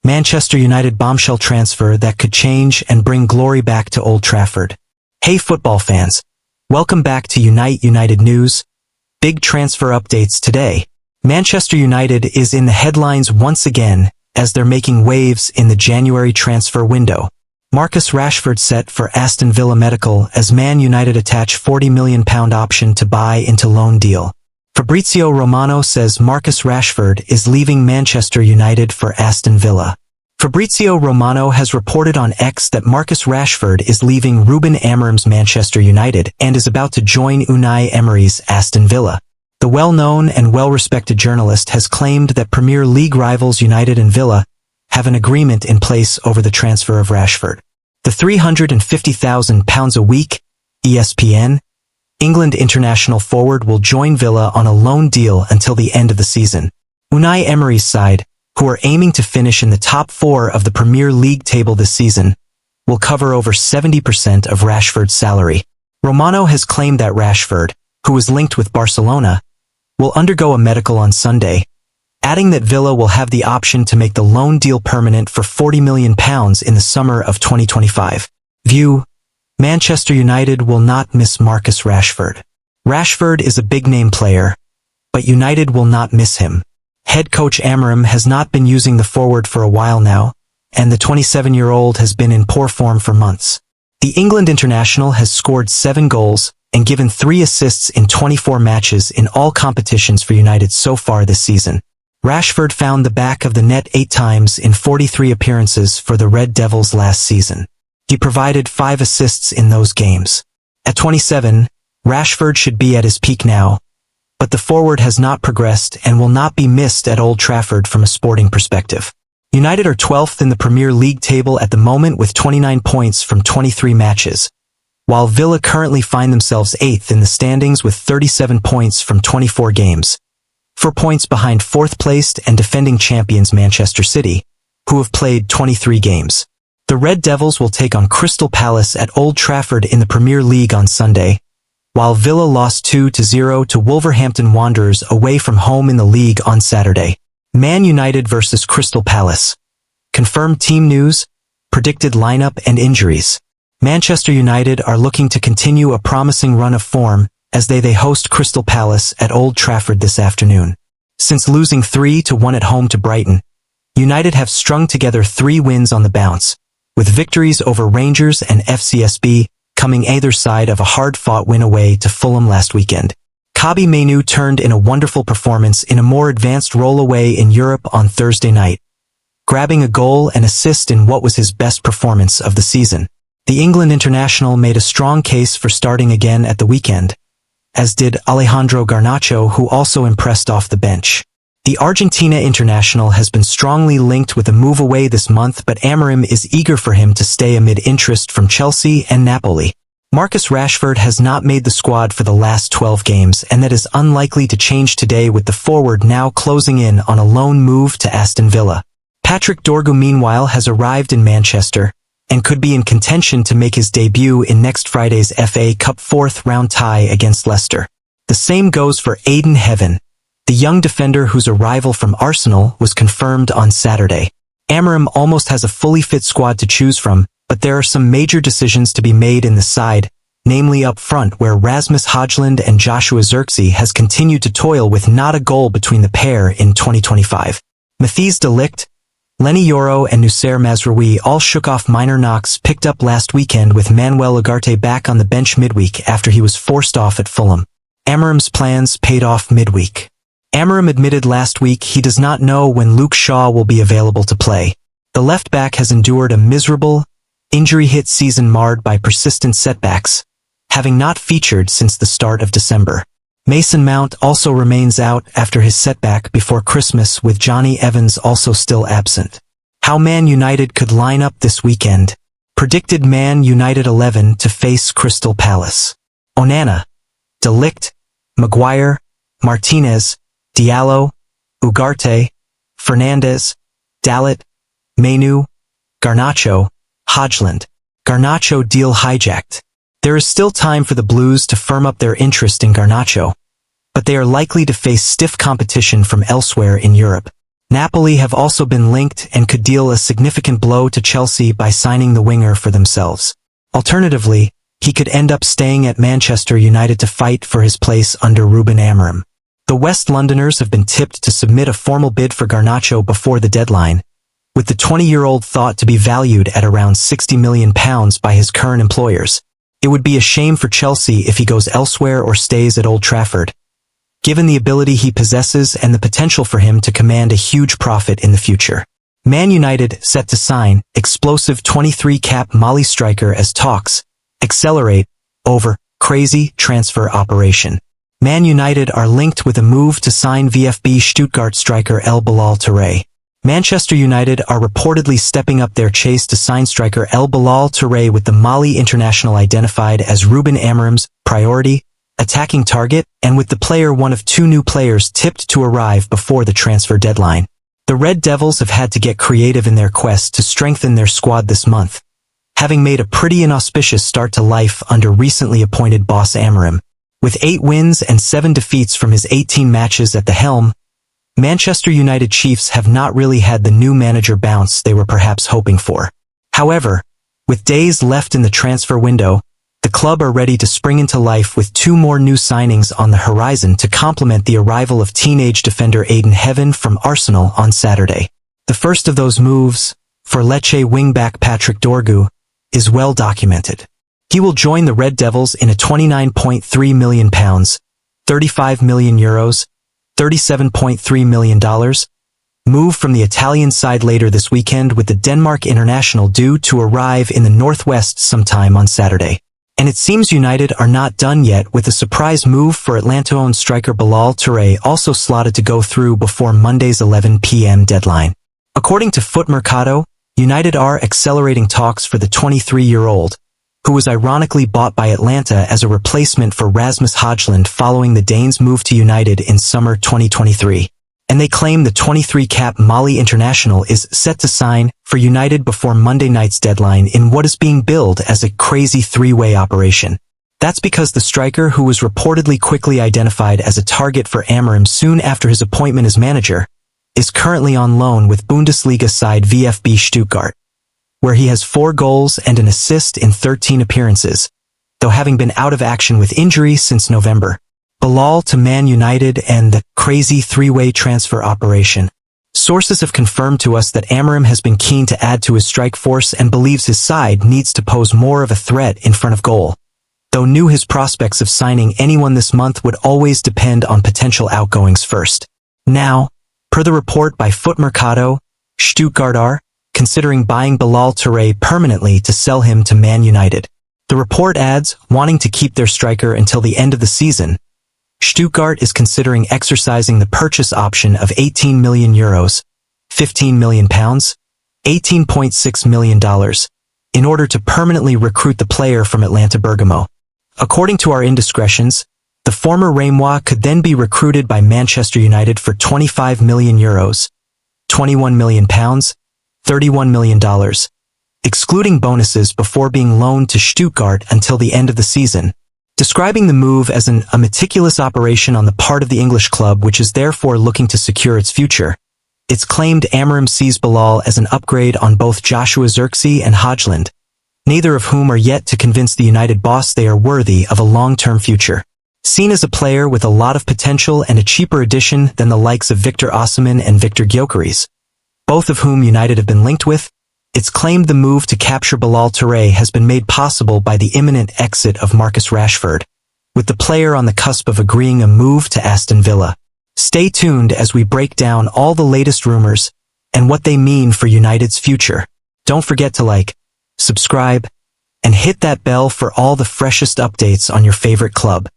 Manchester United bombshell transfer that could change and bring glory back to Old Trafford. Hey football fans, welcome back to United News. Big transfer updates today. Manchester United is in the headlines once again as they're making waves in the January transfer window. Marcus Rashford set for Aston Villa medical as Man United attach £40 million option to buy into loan deal. Fabrizio Romano says Marcus Rashford is leaving Manchester United for Aston Villa. Fabrizio Romano has reported on X that Marcus Rashford is leaving Ruben Amorim's Manchester United and is about to join Unai Emery's Aston Villa. The well-known and well-respected journalist has claimed that Premier League rivals United and Villa have an agreement in place over the transfer of Rashford. The £350,000 a week, ESPN, England international forward will join Villa on a loan deal until the end of the season. Unai Emery's side, who are aiming to finish in the top 4 of the Premier League table this season, will cover over 70% of Rashford's salary. Romano has claimed that Rashford, who is linked with Barcelona, will undergo a medical on Sunday, adding that Villa will have the option to make the loan deal permanent for £40 million in the summer of 2025. View: Manchester United will not miss Marcus Rashford. Rashford is a big-name player, but United will not miss him. Head coach Amorim has not been using the forward for a while now, and the 27-year-old has been in poor form for months. The England international has scored 7 goals and given 3 assists in 24 matches in all competitions for United so far this season. Rashford found the back of the net 8 times in 43 appearances for the Red Devils last season. He provided 5 assists in those games. At 27, Rashford should be at his peak now, but the forward has not progressed and will not be missed at Old Trafford from a sporting perspective. United are 12th in the Premier League table at the moment with 29 points from 23 matches, while Villa currently find themselves 8th in the standings with 37 points from 24 games, 4 points behind 4th placed and defending champions Manchester City, who have played 23 games. The Red Devils will take on Crystal Palace at Old Trafford in the Premier League on Sunday, while Villa lost 2-0 to Wolverhampton Wanderers away from home in the league on Saturday. Man United versus Crystal Palace. Confirmed team news, predicted lineup and injuries. Manchester United are looking to continue a promising run of form as they host Crystal Palace at Old Trafford this afternoon. Since losing 3-1 at home to Brighton, United have strung together 3 wins on the bounce, with victories over Rangers and FCSB coming either side of a hard-fought win away to Fulham last weekend. Kobbie Mainoo turned in a wonderful performance in a more advanced roll-away in Europe on Thursday night, grabbing a goal and assist in what was his best performance of the season. The England international made a strong case for starting again at the weekend, as did Alejandro Garnacho, who also impressed off the bench. The Argentina international has been strongly linked with a move away this month, but Amorim is eager for him to stay amid interest from Chelsea and Napoli. Marcus Rashford has not made the squad for the last 12 games, and that is unlikely to change today with the forward now closing in on a loan move to Aston Villa. Patrick Dorgu meanwhile has arrived in Manchester and could be in contention to make his debut in next Friday's FA Cup 4th round tie against Leicester. The same goes for Aiden Heaven, the young defender whose arrival from Arsenal was confirmed on Saturday. Amorim almost has a fully fit squad to choose from, but there are some major decisions to be made in the side, namely up front where Rasmus Højlund and Joshua Zirkzee has continued to toil with not a goal between the pair in 2025. Matthijs de Ligt, Lenny Yoro and Noussair Mazraoui all shook off minor knocks picked up last weekend, with Manuel Ugarte back on the bench midweek after he was forced off at Fulham. Amorim's plans paid off midweek. Amorim admitted last week he does not know when Luke Shaw will be available to play. The left-back has endured a miserable, injury-hit season marred by persistent setbacks, having not featured since the start of December. Mason Mount also remains out after his setback before Christmas, with Johnny Evans also still absent. How Man United could line up this weekend. Predicted Man United 11 to face Crystal Palace. Onana, De Ligt, Maguire, Martinez, Diallo, Ugarte, Fernandes, Dalot, Mainoo, Garnacho, Højlund. Garnacho deal hijacked. There is still time for the Blues to firm up their interest in Garnacho, but they are likely to face stiff competition from elsewhere in Europe. Napoli have also been linked and could deal a significant blow to Chelsea by signing the winger for themselves. Alternatively, he could end up staying at Manchester United to fight for his place under Ruben Amorim. The West Londoners have been tipped to submit a formal bid for Garnacho before the deadline, with the 20-year-old thought to be valued at around £60 million by his current employers. It would be a shame for Chelsea if he goes elsewhere or stays at Old Trafford, given the ability he possesses and the potential for him to command a huge profit in the future. Man United set to sign explosive 23-cap Mali striker as talks accelerate over crazy transfer operation. Man United are linked with a move to sign VfB Stuttgart striker El Bilal Touré. Manchester United are reportedly stepping up their chase to sign striker El Bilal Touré, with the Mali international identified as Ruben Amorim's priority attacking target, and with the player one of two new players tipped to arrive before the transfer deadline. The Red Devils have had to get creative in their quest to strengthen their squad this month, having made a pretty inauspicious start to life under recently appointed boss Amorim. With 8 wins and 7 defeats from his 18 matches at the helm, Manchester United Chiefs have not really had the new manager bounce they were perhaps hoping for. However, with days left in the transfer window, the club are ready to spring into life with 2 more new signings on the horizon to complement the arrival of teenage defender Aiden Heaven from Arsenal on Saturday. The first of those moves, for Lecce wingback Patrick Dorgu, is well documented. He will join the Red Devils in a £29.3 million, €35 million, $37.3 million move from the Italian side later this weekend, with the Denmark international due to arrive in the northwest sometime on Saturday. And it seems United are not done yet, with a surprise move for Atlanta-owned striker Bilal Touré also slotted to go through before Monday's 11 p.m. deadline. According to Foot Mercato, United are accelerating talks for the 23-year-old, who was ironically bought by Atlanta as a replacement for Rasmus Højlund following the Danes' move to United in summer 2023. And they claim the 23-cap Mali international is set to sign for United before Monday night's deadline in what is being billed as a crazy 3-way operation. That's because the striker, who was reportedly quickly identified as a target for Amorim soon after his appointment as manager, is currently on loan with Bundesliga side VfB Stuttgart, where he has 4 goals and an assist in 13 appearances, though having been out of action with injury since November. Bilal to Man United and the crazy 3-way transfer operation. Sources have confirmed to us that Amorim has been keen to add to his strike force and believes his side needs to pose more of a threat in front of goal, though knew his prospects of signing anyone this month would always depend on potential outgoings first. Now, per the report by Foot Mercato, Stuttgart are considering buying Bilal Touré permanently to sell him to Man United. The report adds, wanting to keep their striker until the end of the season, Stuttgart is considering exercising the purchase option of €18 million, £15 million, $18.6 million, in order to permanently recruit the player from Atlanta Bergamo. According to our indiscretions, the former Reims could then be recruited by Manchester United for €25 million, £21 million, $31 million, excluding bonuses, before being loaned to Stuttgart until the end of the season, describing the move as a meticulous operation on the part of the English club, which is therefore looking to secure its future. It's claimed Amorim sees Bilal as an upgrade on both Joshua Zirkzee and Højlund, neither of whom are yet to convince the United boss they are worthy of a long-term future. Seen as a player with a lot of potential and a cheaper addition than the likes of Victor Osimhen and Victor Gyökeres, both of whom United have been linked with, it's claimed the move to capture Bilal Touré has been made possible by the imminent exit of Marcus Rashford, with the player on the cusp of agreeing a move to Aston Villa. Stay tuned as we break down all the latest rumors and what they mean for United's future. Don't forget to like, subscribe, and hit that bell for all the freshest updates on your favorite club.